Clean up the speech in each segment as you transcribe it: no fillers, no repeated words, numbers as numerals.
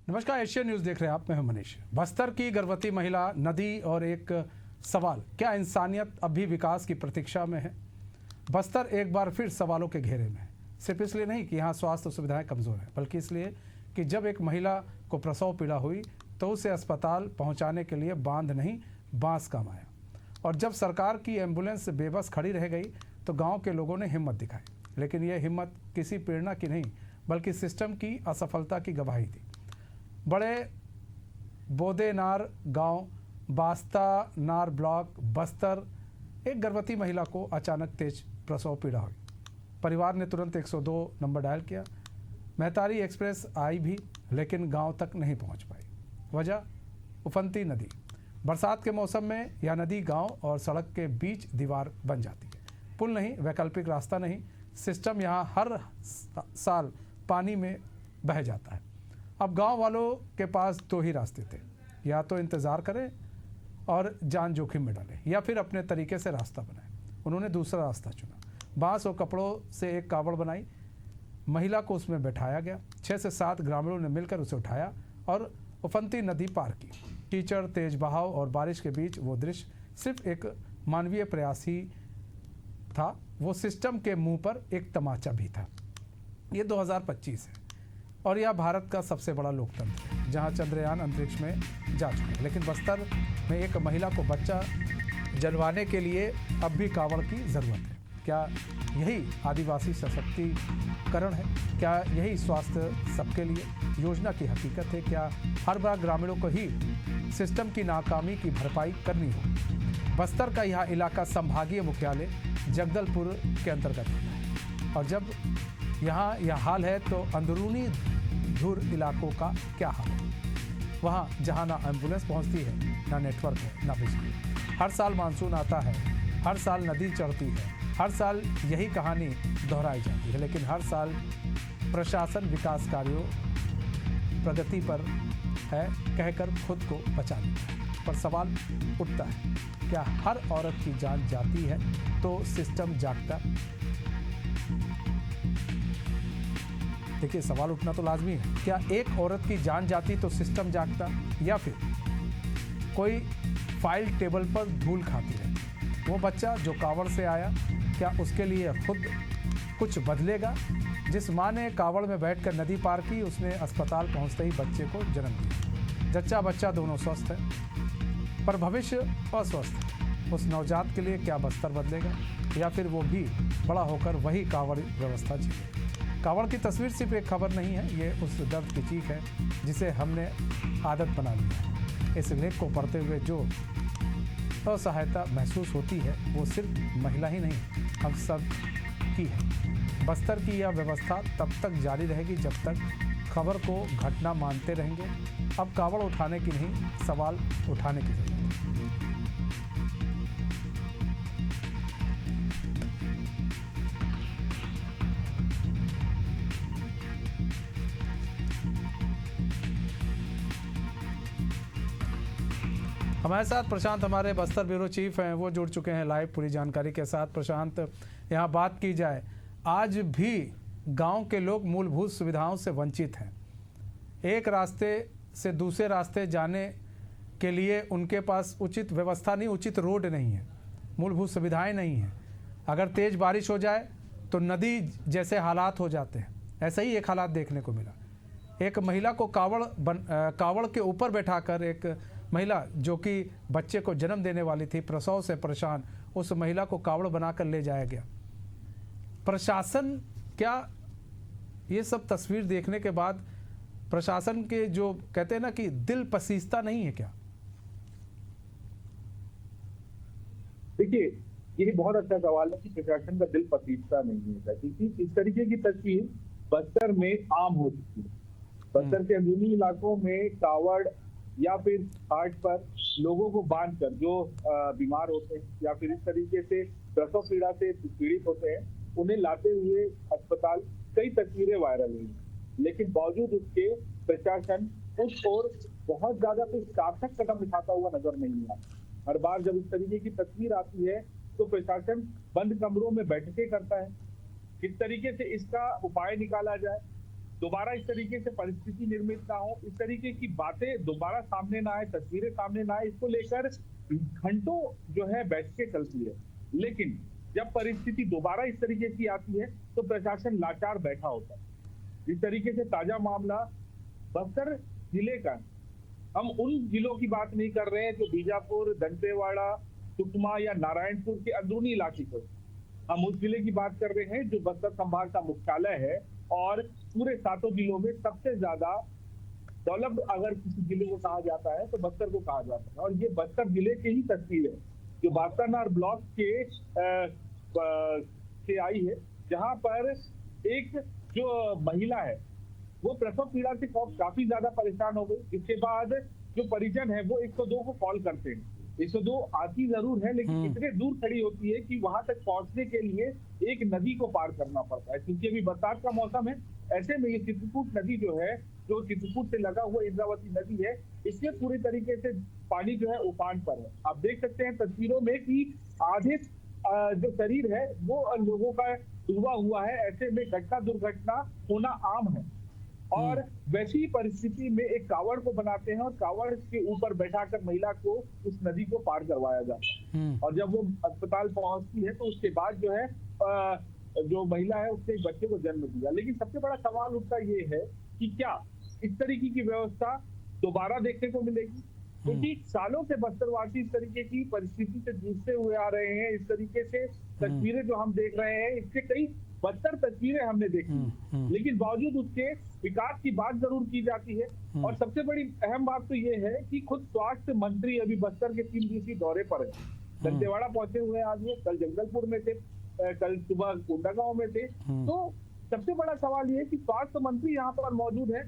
नमस्कार, Asian news देख रहे हैं आप। मैं हूं मनीष। बस्तर की गर्भवती महिला, नदी और एक सवाल, क्या इंसानियत अब भी विकास की प्रतीक्षा में है? बस्तर एक बार फिर सवालों के घेरे में है। सिर्फ इसलिए नहीं कि यहाँ स्वास्थ्य सुविधाएं कमज़ोर हैं, बल्कि इसलिए कि जब एक महिला को प्रसव पीड़ा हुई तो उसे अस्पताल पहुँचाने के लिए बांध नहीं, बांस काम आया। और जब सरकार की एम्बुलेंस बेबस खड़ी रह गई तो गाँव के लोगों ने हिम्मत दिखाई, लेकिन यह हिम्मत किसी प्रेरणा की नहीं, बल्कि सिस्टम की असफलता की गवाही थी। बड़े बोदेनार गांव, बास्तानार ब्लॉक, बस्तर, एक गर्भवती महिला को अचानक तेज प्रसव पीड़ा हुई। परिवार ने तुरंत 102 नंबर डायल किया। महतारी एक्सप्रेस आई भी, लेकिन गांव तक नहीं पहुंच पाई। वजह, उफनती नदी। बरसात के मौसम में यह नदी गांव और सड़क के बीच दीवार बन जाती है। पुल नहीं, वैकल्पिक रास्ता नहीं। सिस्टम यहाँ हर साल पानी में बह जाता है। अब गांव वालों के पास दो ही रास्ते थे, या तो इंतज़ार करें और जान जोखिम में डालें, या फिर अपने तरीके से रास्ता बनाएं। उन्होंने दूसरा रास्ता चुना। बांस और कपड़ों से एक कावड़ बनाई, महिला को उसमें बैठाया गया। 6 से 7 ग्रामीणों ने मिलकर उसे उठाया और उफनती नदी पार की। कीचड़, तेज बहाव और बारिश के बीच वो दृश्य सिर्फ एक मानवीय प्रयास ही था, वो सिस्टम के मुंह पर एक तमाचा भी था। ये 2025 है और यह भारत का सबसे बड़ा लोकतंत्र है, जहां चंद्रयान अंतरिक्ष में जा चुका है। लेकिन बस्तर में एक महिला को बच्चा जन्माने के लिए अब भी कावड़ की ज़रूरत है। क्या यही आदिवासी सशक्तिकरण है? क्या यही स्वास्थ्य सबके लिए योजना की हकीकत है? क्या हर बार ग्रामीणों को ही सिस्टम की नाकामी की भरपाई करनी हो? बस्तर का यह इलाका संभागीय मुख्यालय जगदलपुर के अंतर्गत आता है, और जब यहाँ यह हाल है तो अंदरूनी धुर इलाकों का क्या हाल है? वहाँ जहाँ ना एम्बुलेंस पहुँचती है, ना नेटवर्क है, ना बिजली। हर साल मानसून आता है, हर साल नदी चढ़ती है, हर साल यही कहानी दोहराई जाती है, लेकिन हर साल प्रशासन विकास कार्यों प्रगति पर है कहकर खुद को बचा लेता है। पर सवाल उठता है, क्या हर औरत की जान जाती है तो सिस्टम जागता? देखिए, सवाल उठना तो लाजमी है। क्या एक औरत की जान जाती तो सिस्टम जागता, या फिर कोई फाइल टेबल पर धूल खाती रहती? वो बच्चा जो कावड़ से आया, क्या उसके लिए खुद कुछ बदलेगा? जिस माँ ने कावड़ में बैठकर नदी पार की, उसने अस्पताल पहुंचते ही बच्चे को जन्म दिया। जच्चा बच्चा दोनों स्वस्थ है, पर भविष्य अस्वस्थ है। उस नवजात के लिए क्या बस्तर बदलेगा, या फिर वो भी बड़ा होकर वही कावड़ व्यवस्था झेले? कावड़ की तस्वीर सिर्फ एक खबर नहीं है, ये उस दर्द की चीख है जिसे हमने आदत बना लिया है। इस लेख को पढ़ते हुए जो असहायता महसूस होती है, वो सिर्फ महिला ही नहीं, हम सब की है। बस्तर की यह व्यवस्था तब तक जारी रहेगी जब तक खबर को घटना मानते रहेंगे। अब कावड़ उठाने की नहीं, सवाल उठाने की जरूरत है। हमारे साथ प्रशांत, हमारे बस्तर ब्यूरो चीफ हैं, वो जुड़ चुके हैं लाइव पूरी जानकारी के साथ। प्रशांत, यहाँ बात की जाए, आज भी गांव के लोग मूलभूत सुविधाओं से वंचित हैं। एक रास्ते से दूसरे रास्ते जाने के लिए उनके पास उचित व्यवस्था नहीं, उचित रोड नहीं है, मूलभूत सुविधाएं नहीं हैं। अगर तेज़ बारिश हो जाए तो नदी जैसे हालात हो जाते हैं। ऐसा ही एक हालात देखने को मिला। एक महिला को कावड़ के ऊपर बैठाकर, एक महिला जो कि बच्चे को जन्म देने वाली थी, प्रसव से परेशान, उस महिला को कावड़ बनाकर ले जाया गया। प्रशासन, क्या ये सब तस्वीर देखने के बाद प्रशासन के जो कहते हैं ना कि दिल पसीजता नहीं है क्या? देखिए, ये बहुत अच्छा सवाल है कि प्रशासन का दिल पसीजता नहीं है, क्योंकि इस तरीके की तस्वीर बस्तर में आम हो चुकी है। बस्तर के अंदरूनी इलाकों में कावड़ या फिर हार्ट पर लोगों को बांधकर, जो बीमार होते हैं या फिर इस तरीके से प्रसव पीड़ा से पीड़ित होते हैं, उन्हें लाते हुए अस्पताल कई तस्वीरें वायरल हुई। लेकिन बावजूद उसके प्रशासन उस ओर बहुत ज्यादा कोई सार्थक कदम उठाता हुआ नजर नहीं आता। हर बार जब इस तरीके की तस्वीर आती है तो प्रशासन बंद कमरों में बैठकें करता है, किस तरीके से इसका उपाय निकाला जाए। दोबारा इस तरीके से परिस्थिति निर्मित ना हो, इस तरीके की बातें दोबारा सामने ना आए, तस्वीरें सामने ना आए, इसको लेकर घंटों जो है बैठकें चलती है। लेकिन जब परिस्थिति दोबारा इस तरीके की आती है तो प्रशासन लाचार बैठा होता है। इस तरीके से ताजा मामला बस्तर जिले का, हम उन जिलों की बात नहीं कर रहे हैं जो बीजापुर, दंतेवाड़ा, सुकमा या नारायणपुर के अंदरूनी इलाके को, हम उस जिले की बात कर रहे हैं जो बस्तर संभाग का मुख्यालय है और पूरे 7 जिलों में सबसे ज्यादा डेवलप्ड अगर किसी जिले को कहा जाता है तो बस्तर को कहा जाता है। और ये बस्तर जिले की ही तस्वीर है जो बास्तानार ब्लॉक के आई है, जहां पर एक जो महिला है वो प्रसव पीड़ा से काफी ज्यादा परेशान हो गई, जिसके बाद जो परिजन है वो 102 को कॉल करते हैं। 102 आती जरूर है लेकिन इतने दूर खड़ी होती है कि वहां तक पहुंचने के लिए एक नदी को पार करना पड़ता है, क्योंकि अभी बरसात का मौसम है। ऐसे में ये चित्रकूट नदी जो है, जो चित्रकूट से लगा हुआ इंद्रावती नदी है, इसके पूरी तरीके से पानी जो है उफान पर है। आप देख सकते हैं तस्वीरों में कि आधे जो शरीर है वो लोगों का डूबा हुआ है। ऐसे में घटना दुर्घटना होना आम है और वैसी ही परिस्थिति में एक कावड़ को बनाते हैं और कावड़ के ऊपर बैठाकर महिला को उस नदी को पार करवाया जाता है। और जब वो अस्पताल पहुंचती है तो उसके बाद जो है जो महिला है उसने एक बच्चे को जन्म दिया। लेकिन सबसे बड़ा सवाल उठता ये है कि क्या इस तरीके की व्यवस्था दोबारा देखने को मिलेगी, क्योंकि सालों से बस्तरवासी इस तरीके की परिस्थिति से जूझते हुए आ रहे हैं। इस तरीके से तस्वीरें जो हम देख रहे हैं, इसके कई बदतर तस्वीरें हमने देखी, लेकिन बावजूद उसके विकास की बात जरूर की जाती है। और सबसे बड़ी अहम बात तो ये है कि खुद स्वास्थ्य मंत्री अभी बस्तर के 3 दिवसीय दौरे पर है। दंतेवाड़ा पहुंचे हुए आज वो, कल जगदलपुर में थे, कल सुबह कोंडागांव में थे। तो सबसे बड़ा सवाल ये है कि स्वास्थ्य मंत्री यहाँ पर मौजूद है,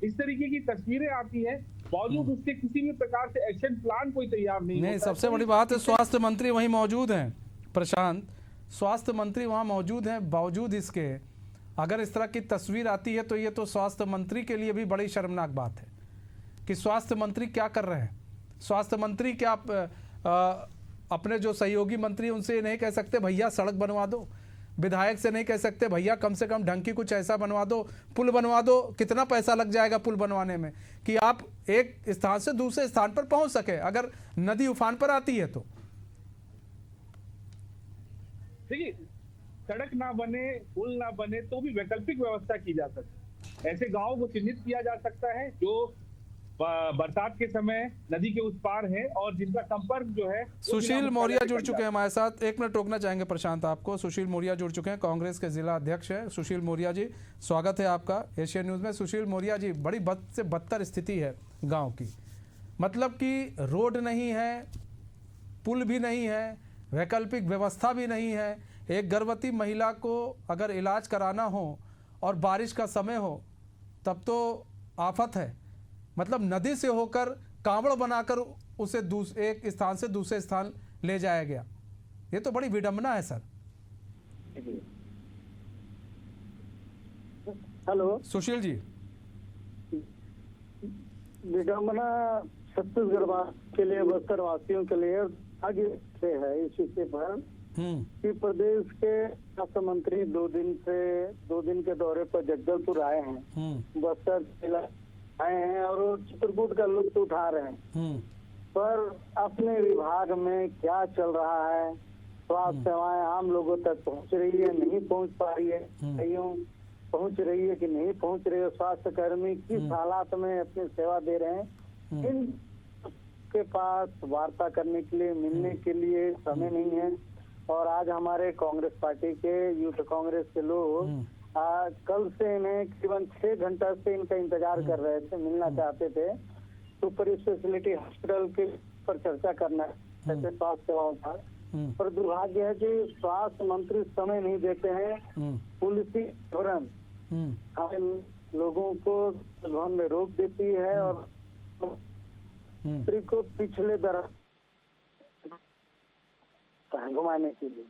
इस तरीके की तस्वीरें आती है, बावजूद उसके किसी भी प्रकार से एक्शन प्लान कोई तैयार नहीं। सबसे बड़ी बात है स्वास्थ्य मंत्री वहीं मौजूद हैं प्रशांत, स्वास्थ्य मंत्री वहां मौजूद हैं, बावजूद इसके अगर इस तरह की तस्वीर आती है तो ये तो स्वास्थ्य मंत्री के लिए भी बड़ी शर्मनाक बात है कि स्वास्थ्य मंत्री क्या कर रहे हैं। स्वास्थ्य मंत्री क्या अपने जो सहयोगी मंत्री उनसे नहीं कह सकते भैया सड़क बनवा दो, विधायक से नहीं कह सकते भैया कम से कम ढंग की कुछ ऐसा बनवा दो, पुल बनवा दो, कितना पैसा लग जाएगा पुल बनवाने में कि आप एक स्थान से दूसरे स्थान पर पहुंच सके अगर नदी उफान पर आती है तो। देखिए, सड़क ना बने, पुल ना बने तो भी वैकल्पिक व्यवस्था की जा सकती है। ऐसे गांवों को चिन्हित किया जा सकता है जो बरसात के समय नदी के उस पार है और जिनका संपर्क जो है। सुशील मौर्य जुड़ चुके हैं हमारे साथ, एक मिनट रोकना चाहेंगे प्रशांत आपको। सुशील मौर्य जुड़ चुके हैं, कांग्रेस के जिला अध्यक्ष है सुशील मौर्य जी, स्वागत है आपका एशियन न्यूज में। सुशील मौर्य जी, बड़ी बद से बदतर स्थिति है गाँव की, मतलब कि रोड नहीं है, पुल भी नहीं है, वैकल्पिक व्यवस्था भी नहीं है। एक गर्भवती महिला को अगर इलाज कराना हो और बारिश का समय हो तब तो आफत है, मतलब नदी से होकर कांवड़ बनाकर उसे एक स्थान से दूसरे स्थान ले जाया गया। ये तो बड़ी विडंबना है सर। हेलो सुशील जी। विडंबना छत्तीसगढ़ के लिए, बस्तर वासियों के लिए आगे से है इस विषय पर कि प्रदेश के स्वास्थ्य मंत्री 2 दिन के दौरे पर जगदलपुर आए हैं, बस्तर जिला आए हैं और चित्रकूट का लुत्फ उठा रहे हैं। पर अपने विभाग में क्या चल रहा है, स्वास्थ्य सेवाएं आम लोगों तक पहुंच रही है, नहीं पहुंच पा रही है, पहुंच रही है कि नहीं पहुंच रही है, स्वास्थ्य कर्मी किस हालात में अपनी सेवा दे रहे हैं, इन के पास वार्ता करने के लिए, मिलने के लिए समय नहीं है। और आज हमारे कांग्रेस पार्टी के यूथ कांग्रेस के लोग कल से इन्हें करीबन 6 घंटा से इनका इंतजार कर रहे थे, मिलना चाहते थे। सुपर स्पेशलिटी हॉस्पिटल के पर चर्चा करना है स्वास्थ्य सेवाओं पर दुर्भाग्य है कि स्वास्थ्य मंत्री समय नहीं देते हैं। पुलिसी धोरण हमें लोगों को परिवहन में रोक देती है और मंत्री को पिछले दर घुमाने के लिए।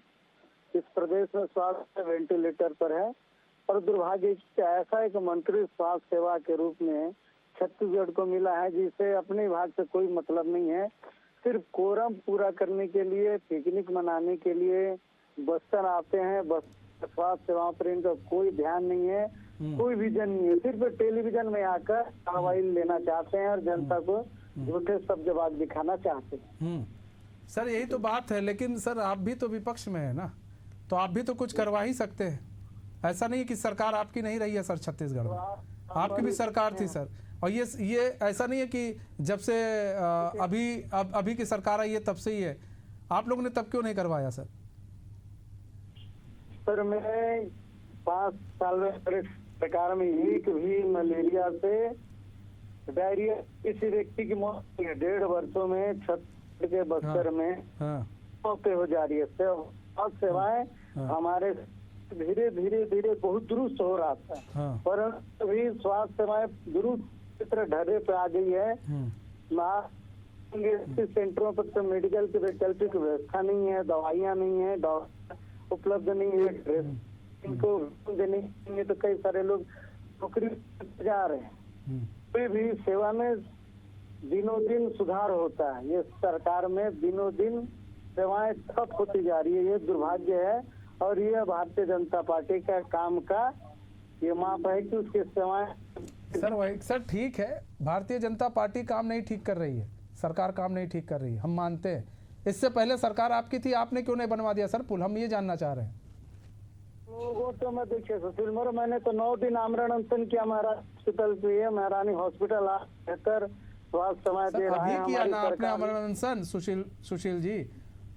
इस प्रदेश में स्वास्थ्य वेंटिलेटर पर है और दुर्भाग्य ऐसा एक मंत्री स्वास्थ्य सेवा के रूप में छत्तीसगढ़ को मिला है जिसे अपने विभाग से कोई मतलब नहीं है। सिर्फ कोरम पूरा करने के लिए, पिकनिक मनाने के लिए बस्तर आते हैं। बस्तर स्वास्थ्य सेवाओं पर इनका कोई ध्यान नहीं है कोई विजन नहीं है, सिर्फ टेलीविजन में आकर कार्रवाई लेना चाहते हैं और जनता को झूठे सब जवाब दिखाना चाहते हैं। सर यही तो बात है, लेकिन सर आप भी तो विपक्ष में है ना, तो आप भी तो कुछ करवा ही सकते हैं। ऐसा नहीं कि सरकार आपकी नहीं रही है सर, छत्तीसगढ़ में आपकी भी सरकार थी सर। और ये ऐसा नहीं है कि जब से अभी की सरकार आई है तब से ही है, आप लोगों ने तब क्यों नहीं करवाया सर? सर मैं 5 साल में सरकार में एक भी मलेरिया से डायरिया किसी व्यक्ति की मौत नहीं है। 1.5 वर्षों में छत्तीसगढ़ के बस्तर में मौतें हो जा रही है। स्वास्थ्य सेवाएं हमारे धीरे धीरे धीरे बहुत दुरुस्त हो रहा था, पर अभी स्वास्थ्य सेवाएं दुरुस्त की तरह ढर्रे पे आ गई है। सेंटरों पर तो मेडिकल की वैकल्पिक व्यवस्था नहीं है, दवाइयाँ नहीं है, डॉक्टर उपलब्ध नहीं है, ड्रेस इनको देने के लिए तो कई सारे लोग नौकरी जा रहे हैं। कोई भी सेवा में दिनों दिन सुधार होता है, ये सरकार में दिनों दिन सेवाएं ठप होती जा रही है। ये दुर्भाग्य है और ये भारतीय जनता पार्टी का काम का ये माप है कि उसकी सेवाएं सर ठीक है, भारतीय जनता पार्टी काम नहीं ठीक कर रही है, सरकार काम नहीं ठीक कर रही है, हम मानते हैं। इससे पहले सरकार आपकी थी, आपने क्यों नहीं बनवा दिया सर पुल? हम ये जानना चाह रहे हैं। वो तो मैं देखिए सुशील मोर, मैंने तो 9 दिन आमरण अनशन किया महारानी हॉस्पिटल पे, महारानी हॉस्पिटल बेहतर स्वास्थ्य सेवाएं दे रहा है। अभी किया ना आपने आमरण अनशन सुशील जी,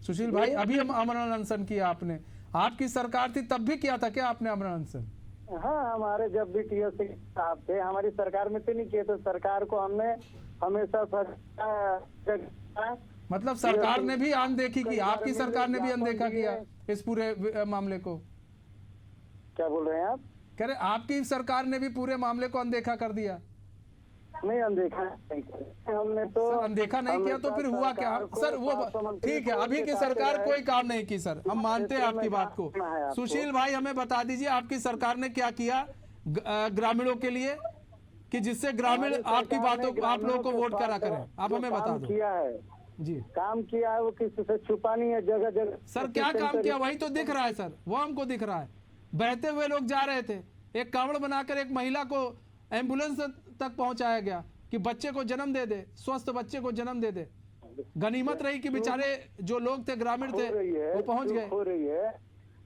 सुशील भाई, अभी हम आमरण अनशन किया आपने, आपकी सरकार थी तब भी किया था क्या आपने आमरण अनशन? हाँ, हमारे जब भी टीओ साहब थे, हमारी सरकार में तो नहीं किए, तो सरकार को हमने हमेशा मतलब सरकार ने भी अनदेखी की, आपकी सरकार ने भी अनदेखा किया इस पूरे मामले को? क्या बोल रहे हैं आप? कह रहे आपकी सरकार ने भी पूरे मामले को अनदेखा कर दिया? नहीं, अनदेखा नहीं किया हमने तो। सर अनदेखा नहीं किया तो फिर हुआ क्या सर? वो ठीक है, अभी की सरकार कोई काम नहीं की सर, हम मानते हैं आपकी बात को। सुशील भाई हमें बता दीजिए आपकी सरकार ने क्या किया ग्रामीणों के लिए कि जिससे ग्रामीण आपकी बातों को, आप लोगों को वोट करा करें? आप हमें बता दो। किया है जी, काम किया है, वो किसी से छुपा नहीं है। जगह जगह सर क्या काम किया वही तो दिख रहा है सर, वो हमको दिख रहा है। बहते हुए लोग जा रहे थे, एक कांवड़ बनाकर एक महिला को एम्बुलेंस तक पहुंचाया गया कि बच्चे को जन्म दे दे, स्वस्थ बच्चे को जन्म दे दे। गनीमत रही कि बेचारे जो लोग थे ग्रामीण थे वो पहुंच गए। हो रही है,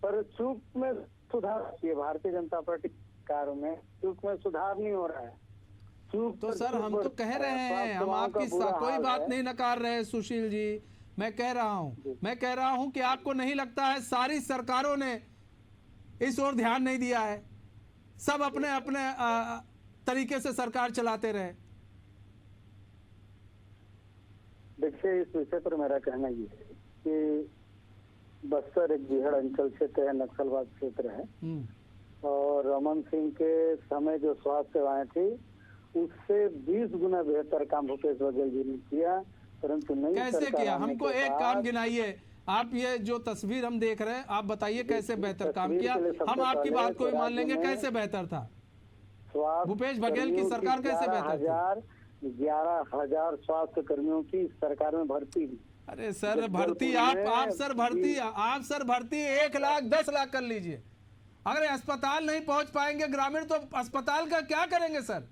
पर चूक में सुधार चाहिए। भारतीय जनता पार्टी सरकार में चूक में सुधार नहीं हो रहा है। तो सर हम तो कह रहे हैं, हम आपकी कोई बात नहीं नकार रहे सुशील जी। मैं कह रहा हूं कि आपको नहीं लगता है सारी सरकारों ने इस ओर ध्यान नहीं दिया है, सब अपने अपने तरीके से सरकार चलाते रहे? देखिए, इस विषय पर मेरा कहना ये है कि बस्तर एक बिहड़ अंचल क्षेत्र है, नक्सलवाद क्षेत्र है, और रमन सिंह के समय जो स्वास्थ्य सेवाएं थी उससे 20 गुना बेहतर काम भूपेश बघेल जी ने किया। परंतु नहीं कैसे किया? हमको एक काम गिनाइए। आप ये जो तस्वीर हम देख रहे हैं, आप बताइए कैसे बेहतर काम किया, हम आपकी बात को भी मान लेंगे। कैसे बेहतर था? भूपेश बघेल की सरकार कैसे बेहतर थी? 11,000 स्वास्थ्य कर्मियों की सरकार में भर्ती। अरे सर भर्ती आप सर भर्ती 1 लाख 10 लाख कर लीजिए। अगर अस्पताल नहीं पहुंच पाएंगे ग्रामीण तो अस्पताल का क्या करेंगे सर?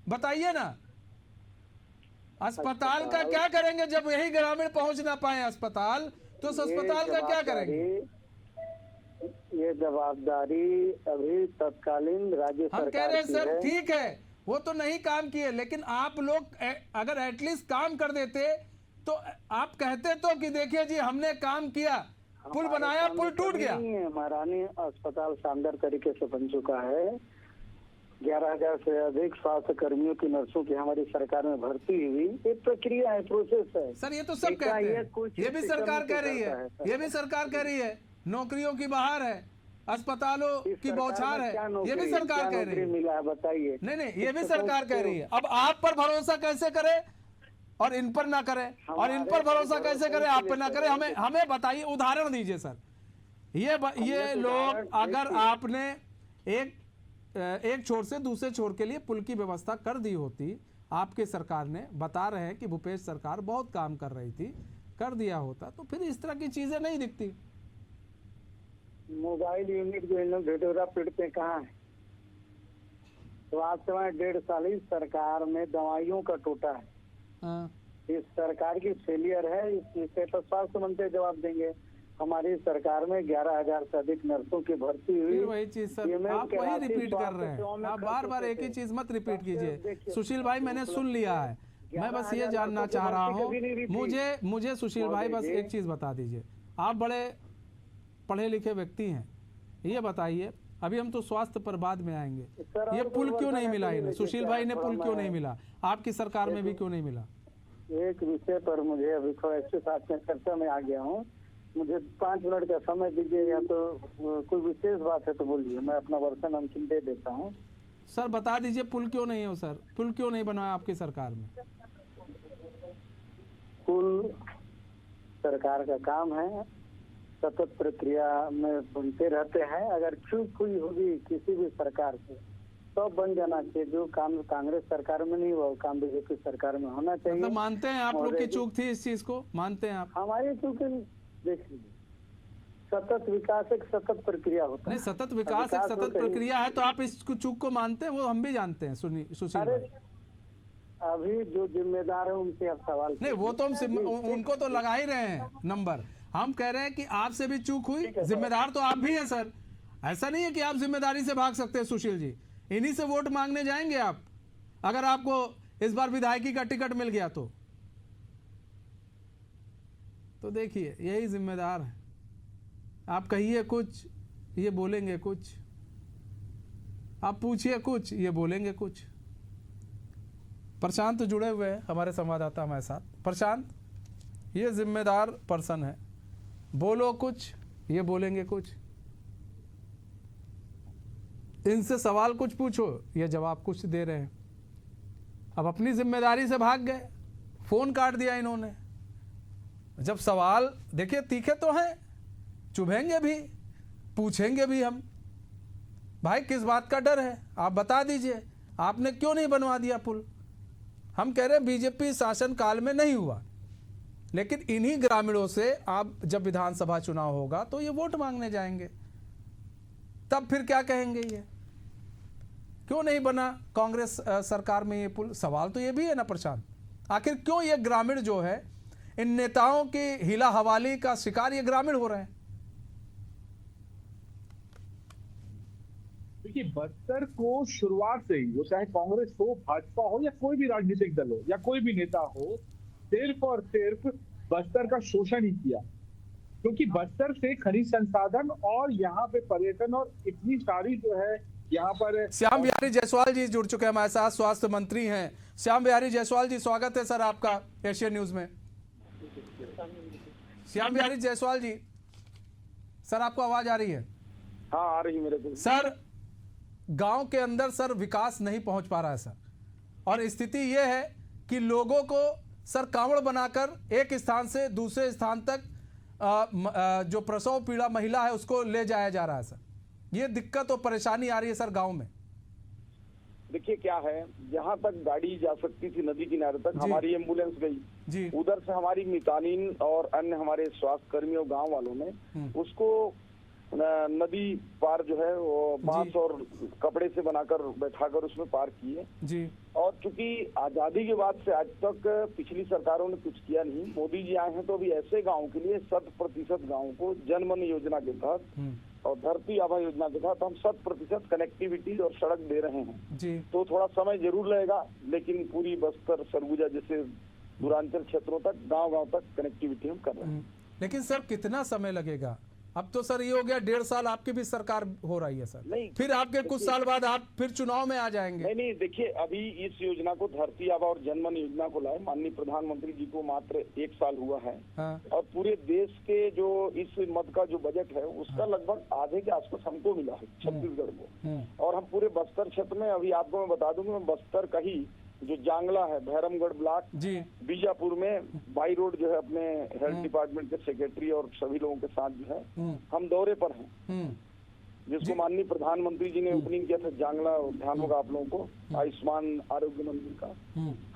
बताइए ना, अस्पताल का क्या करेंगे जब यही ग्रामीण पहुंच ना पाए अस्पताल, तो अस्पताल का क्या करेंगे? ये जवाबदारी अभी तत्कालीन राज्य सरकार हम कह रहे हैं सर ठीक है, वो तो नहीं काम किए, लेकिन आप लोग अगर एटलीस्ट काम कर देते तो आप कहते तो कि देखिए जी हमने काम किया, पुल बनाया, पुल टूट गया। महारानी अस्पताल शानदार तरीके से बन चुका है। 11,000 से अधिक स्वास्थ्य कर्मियों की, नर्सों की हमारी सरकार में भर्ती हुई। एक प्रक्रिया है, प्रोसेस है सर। ये तो सब कहते हैं, ये भी सरकार कह रही है, ये भी सरकार कह रही है नौकरियों की बहार है, अस्पतालों की बौछार है, ये भी सरकार कह रही है। मिला है बताइए? नहीं, ये भी सरकार कह रही है। अब आप पर भरोसा कैसे करे और इन पर ना करे, और इन पर भरोसा कैसे करे आप पे ना करे? हमें बताइए, उदाहरण दीजिए सर। ये लोग, अगर आपने एक छोर से दूसरे छोर के लिए पुल की व्यवस्था कर दी होती, आपके सरकार ने, बता रहे हैं कि भूपेश सरकार बहुत काम कर रही थी, कर दिया होता तो फिर इस तरह की चीजें नहीं दिखती। मोबाइल यूनिट जो इन लोग ढिढोरा पीटते कहाँ है? स्वास्थ्य सेवाएं 1.5 साल ही सरकार में दवाइयों का टोटा है। हाँ। इस सरकार की फेलियर है, इस विषय पर स्वास्थ्य मंत्री जवाब देंगे। हमारी सरकार में 11,000 से अधिक नर्सों की भर्ती हुई। फिर वही चीज सर, आप वही रिपीट कर रहे हैं, आप बार बार एक ही चीज मत रिपीट कीजिए। सुशील भाई मैंने सुन लिया है, मैं बस ये जानना चाह रहा हूँ, मुझे सुशील भाई बस एक चीज बता दीजिए, आप बड़े पढ़े लिखे व्यक्ति हैं, ये बताइए, अभी हम तो स्वास्थ्य पर बाद में आएंगे, ये पुल क्यों नहीं मिला इन्हें? सुशील भाई ने पुल क्यों नहीं मिला? आपकी सरकार में भी क्यों नहीं मिला? एक विषय पर मुझे अभी थोड़ा इसके साथ में चर्चा में आ गया हूँ, मुझे 5 मिनट का समय दीजिए, या तो कोई विशेष बात है तो बोलिए, मैं अपना वर्षन अंतिम दे देता हूँ। सर बता दीजिए पुल क्यों नहीं है सर, पुल क्यों नहीं बनाया आपकी सरकार में? पुल सरकार का काम है, सतत प्रक्रिया में बनते रहते हैं। अगर चूक हुई होगी किसी भी सरकार से तो बन जाना चाहिए। जो काम कांग्रेस सरकार में नहीं हुआ वो काम बीजेपी सरकार में होना चाहिए। मतलब मानते हैं आप लोग की चूक थी, इस चीज को मानते हैं आप? हमारी चूक देख लीजिए, सतत विकास एक सतत प्रक्रिया होता है। नहीं, सतत विकास एक सतत प्रक्रिया है तो आप इस चूक को मानते हैं? वो हम भी जानते हैं सुशील भाई। अभी जो जिम्मेदार है उनसे आप सवाल नहीं, वो तो हम उनको तो लगा ही रहे हैं नंबर। हम कह रहे हैं कि आपसे भी चूक हुई, जिम्मेदार तो आप भी हैं सर। ऐसा नहीं है कि आप जिम्मेदारी से भाग सकते हैं सुशील जी, इन्हीं से वोट मांगने जाएंगे आप अगर आपको इस बार विधायकी का टिकट मिल गया तो देखिए यही जिम्मेदार है। आप कहिए कुछ, ये बोलेंगे कुछ, आप पूछिए कुछ, ये बोलेंगे कुछ। प्रशांत जुड़े हुए हैं हमारे संवाददाता हमारे साथ। प्रशांत, ये जिम्मेदार पर्सन है, बोलो कुछ, ये बोलेंगे कुछ। इनसे सवाल कुछ पूछो, ये जवाब कुछ दे रहे हैं। अब अपनी जिम्मेदारी से भाग गए, फोन काट दिया इन्होंने। जब सवाल देखिए तीखे तो हैं, चुभेंगे भी, पूछेंगे भी हम, भाई किस बात का डर है आप बता दीजिए, आपने क्यों नहीं बनवा दिया पुल? हम कह रहे हैं बीजेपी शासन काल में नहीं हुआ, लेकिन इन्हीं ग्रामीणों से आप जब विधानसभा चुनाव होगा तो ये वोट मांगने जाएंगे, तब फिर क्या कहेंगे? ये क्यों नहीं बना कांग्रेस सरकार में ये पुल? सवाल तो ये भी है ना प्रशांत, आखिर क्यों ये ग्रामीण जो है इन नेताओं की हिला हवाली का शिकार ये ग्रामीण हो रहे हैं? देखिए, बस्तर को शुरुआत से ही, वो चाहे कांग्रेस हो, भाजपा हो, या कोई भी राजनीतिक दल हो, या कोई भी नेता हो, सिर्फ और सिर्फ बस्तर का शोषण ही किया। क्योंकि बस्तर से खनिज संसाधन और यहाँ पे पर्यटन और इतनी सारी जो है यहाँ पर। श्याम बिहारी जायसवाल जी जुड़ चुके हैं हमारे साथ, स्वास्थ्य मंत्री हैं। श्याम बिहारी जायसवाल जी, स्वागत है सर आपका एशियन न्यूज में। श्याम बिहारी जायसवाल जी, सर आपको आवाज आ रही है? हाँ आ रही मेरे को। सर गांव के अंदर सर विकास नहीं पहुंच पा रहा है सर, और स्थिति यह है कि लोगों को सर कांवड़ बनाकर एक स्थान से दूसरे स्थान तक जो प्रसव पीड़ा महिला है उसको ले जाया जा रहा है सर। ये दिक्कत और परेशानी आ रही है सर गांव में। देखिए क्या है, जहाँ तक गाड़ी जा सकती थी नदी किनारे तक, हमारी एम्बुलेंस गई जी, उधर से हमारी मितानिन और अन्य हमारे स्वास्थ्य कर्मियों गांव वालों ने उसको नदी पार जो है वो बांस और कपड़े से बनाकर बैठाकर उसमें पार किए जी। और चूंकि आजादी के बाद से आज तक पिछली सरकारों ने कुछ किया नहीं, मोदी जी आए हैं तो अभी ऐसे गांव के लिए 100% गाँव को जनमन योजना के तहत और धरती आभा योजना के तहत हम 100% कनेक्टिविटी और सड़क दे रहे हैं जी। तो थोड़ा समय जरूर लगेगा, लेकिन पूरी बस्तर सरगुजा जैसे दूरांचल क्षेत्रों तक गांव तक कनेक्टिविटी हम कर रहे हैं। लेकिन सर कितना समय लगेगा? अब तो सर ये हो गया 1.5 साल आपकी भी सरकार हो रही है सर, नहीं, फिर आपके कुछ साल बाद आप फिर चुनाव में आ जाएंगे। नहीं देखिए, अभी इस योजना को धरती आभा और जनमन योजना को लाए माननीय प्रधानमंत्री जी को मात्र 1 साल हुआ है। हाँ। और पूरे देश के जो इस मद का जो बजट है उसका लगभग आधे के आसपास हमको मिला है छत्तीसगढ़ को। और हम पूरे बस्तर क्षेत्र में, अभी आपको मैं बता दूं, मैं बस्तर का ही जो जांगला है, भैरमगढ़ ब्लॉक जी, बीजापुर में बाई रोड जो है अपने हेल्थ डिपार्टमेंट के सेक्रेटरी और सभी लोगों के साथ जो है हम दौरे पर हैं, जिसको माननीय प्रधानमंत्री जी ने ओपनिंग किया था। जांगला ध्यान होगा आप लोगों को, आयुष्मान आरोग्य मंदिर का,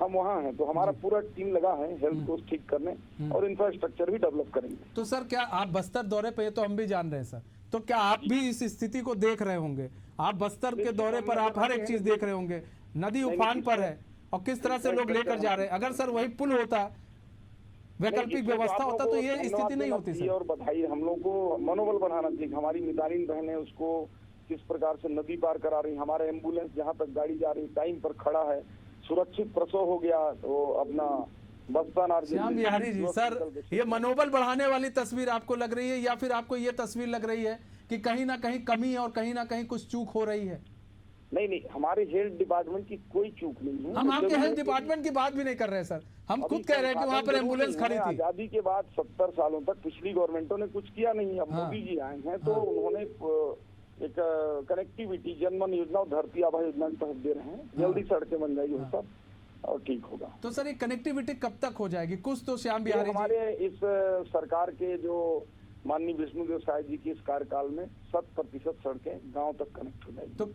हम वहाँ हैं। तो हमारा पूरा टीम लगा है हेल्थ को ठीक करने और इंफ्रास्ट्रक्चर भी डेवलप करेंगे। तो सर क्या आप बस्तर दौरे पे, तो हम भी जान रहे हैं सर, तो क्या आप भी इस स्थिति को देख रहे होंगे? आप बस्तर के दौरे पर आप हर एक चीज देख रहे होंगे, नदी उफान पर है और किस तरह से लोग लेकर जा रहे हैं। अगर सर वही पुल होता, वैकल्पिक व्यवस्था होता तो ये स्थिति नहीं होती सर। और बधाई, हम लोग को मनोबल बढ़ाना चाहिए। हमारी मितानिन बहनें उसको किस प्रकार से नदी पार करा रही, हमारा एम्बुलेंस जहाँ तक गाड़ी जा रही टाइम पर खड़ा है, सुरक्षित प्रसव हो गया तो अपना बस्तर। श्याम बिहारी जी, सर ये मनोबल बढ़ाने वाली तस्वीर आपको लग रही है या फिर आपको ये तस्वीर लग रही है कि कहीं ना कहीं कमी है और कहीं ना कहीं कुछ चूक हो रही है? नहीं, हमारे हेल्थ डिपार्टमेंट की कोई चूक नहीं है। हम आपके हेल्थ डिपार्टमेंट की बात भी नहीं कर रहे सर, हम खुद कह रहे हैं कि वहाँ पर एम्बुलेंस खड़ी थी। आजादी के बाद 70 सालों तक पिछली गवर्नमेंटों ने कुछ किया नहीं। अब मोदी जी आए हैं तो उन्होंने एक कनेक्टिविटी जनमन योजना और धरती आभा योजना के तहत दे रहे हैं। जल्दी सड़कें बन जाएगी सब और ठीक होगा। तो सर ये कनेक्टिविटी कब तक हो जाएगी? कुछ तो श्याम बिहारी हमारे इस सरकार के जो माननीय विष्णुदेव साय जी के इस कार्यकाल में 100% सड़कें गांव तक कनेक्ट हो जाएगी।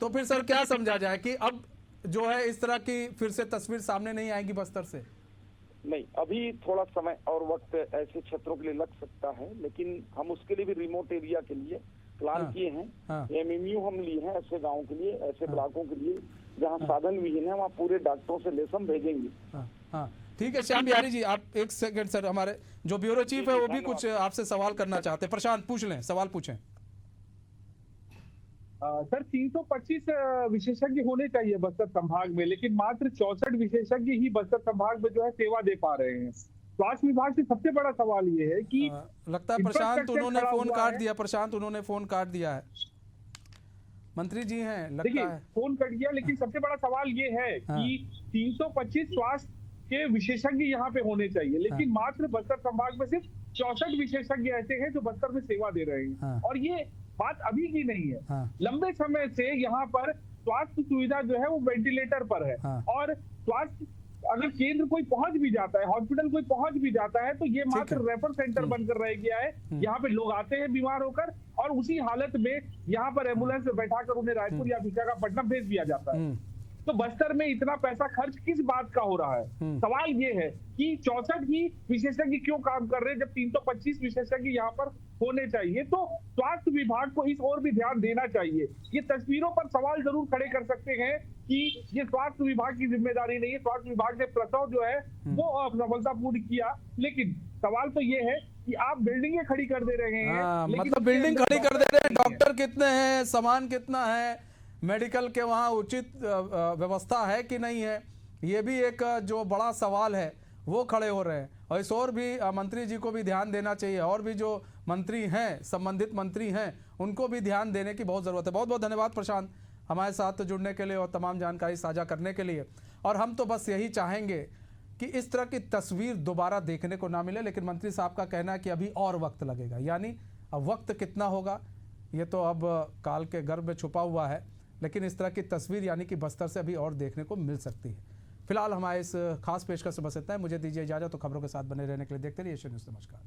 तो फिर सर क्या समझा जाए कि अब जो है इस तरह की फिर से तस्वीर सामने नहीं आएगी बस्तर से? नहीं, अभी थोड़ा समय और वक्त ऐसे क्षेत्रों के लिए लग सकता है, लेकिन हम उसके लिए भी रिमोट एरिया के लिए प्लान किए हैं। एमएमयू हम लिए हैं ऐसे गाँव के लिए, ऐसे ब्लॉकों के लिए जहाँ साधन विहीन है, वहाँ पूरे डॉक्टरों से लेस हम भेजेंगे। ठीक है श्याम बिहारी जी, आप एक सेकंड सर, हमारे जो ब्यूरो चीफ है वो भी कुछ आपसे सवाल करना चाहते हैं। प्रशांत पूछ लें, सवाल पूछें। सर 325 विशेषज्ञ होने चाहिए बस्तर संभाग में, लेकिन मात्र 64 विशेषज्ञ ही बस्तर संभाग में जो है सेवा दे पा रहे हैं। स्वास्थ्य विभाग से सबसे बड़ा सवाल ये है कि लगता है प्रशांत उन्होंने फोन काट दिया, प्रशांत उन्होंने फोन काट दिया है। मंत्री जी हैं लगता है। फोन कट गया, लेकिन सबसे बड़ा सवाल ये है कि 325 स्वास्थ्य के विशेषज्ञ यहाँ पे होने चाहिए, लेकिन मात्र बस्तर संभाग में सिर्फ 64 विशेषज्ञ ऐसे हैं जो बस्तर में सेवा दे रहे हैं। और ये बात अभी की नहीं है, लंबे समय से यहाँ पर स्वास्थ्य सुविधा जो है वो वेंटिलेटर पर है। और स्वास्थ्य अगर केंद्र कोई पहुंच भी जाता है, हॉस्पिटल कोई पहुंच भी जाता है, तो ये मात्र रेफर सेंटर बनकर रह गया है। यहाँ पे लोग आते हैं बीमार होकर और उसी हालत में यहाँ पर एम्बुलेंस में बैठाकर उन्हें रायपुर या विशाखापट्टनम भेज दिया जाता है। तो बस्तर में इतना पैसा खर्च किस बात का हो रहा है? सवाल ये है कि 64 ही विशेषज्ञ क्यों काम कर रहे हैं जब 325 विशेषज्ञ यहाँ पर होने चाहिए? तो स्वास्थ्य विभाग को इस ओर भी ध्यान देना चाहिए। ये तस्वीरों पर सवाल जरूर खड़े कर सकते हैं कि ये स्वास्थ्य विभाग की जिम्मेदारी नहीं है, स्वास्थ्य विभाग ने प्रसव जो है वो सफलतापूर्ण किया, लेकिन सवाल तो ये है कि आप बिल्डिंगें खड़ी कर दे रहे हैं। मतलब बिल्डिंग खड़ी कर दे रहे हैं, डॉक्टर कितने हैं, सामान कितना है, मेडिकल के वहाँ उचित व्यवस्था है कि नहीं है, ये भी एक जो बड़ा सवाल है वो खड़े हो रहे हैं। और इस और भी मंत्री जी को भी ध्यान देना चाहिए, और भी जो मंत्री हैं, संबंधित मंत्री हैं, उनको भी ध्यान देने की बहुत ज़रूरत है। बहुत बहुत धन्यवाद प्रशांत हमारे साथ जुड़ने के लिए और तमाम जानकारी साझा करने के लिए। और हम तो बस यही चाहेंगे कि इस तरह की तस्वीर दोबारा देखने को ना मिले, लेकिन मंत्री साहब का कहना है कि अभी और वक्त लगेगा। यानी अब वक्त कितना होगा ये तो अब काल के गर्भ में छुपा हुआ है, लेकिन इस तरह की तस्वीर यानी कि बस्तर से अभी और देखने को मिल सकती है। फिलहाल हमारे इस खास पेशकश से बस इतना है। मुझे दीजिए इजाजत, तो खबरों के साथ बने रहने के लिए देखते रहिए एशियन न्यूज़। नमस्कार।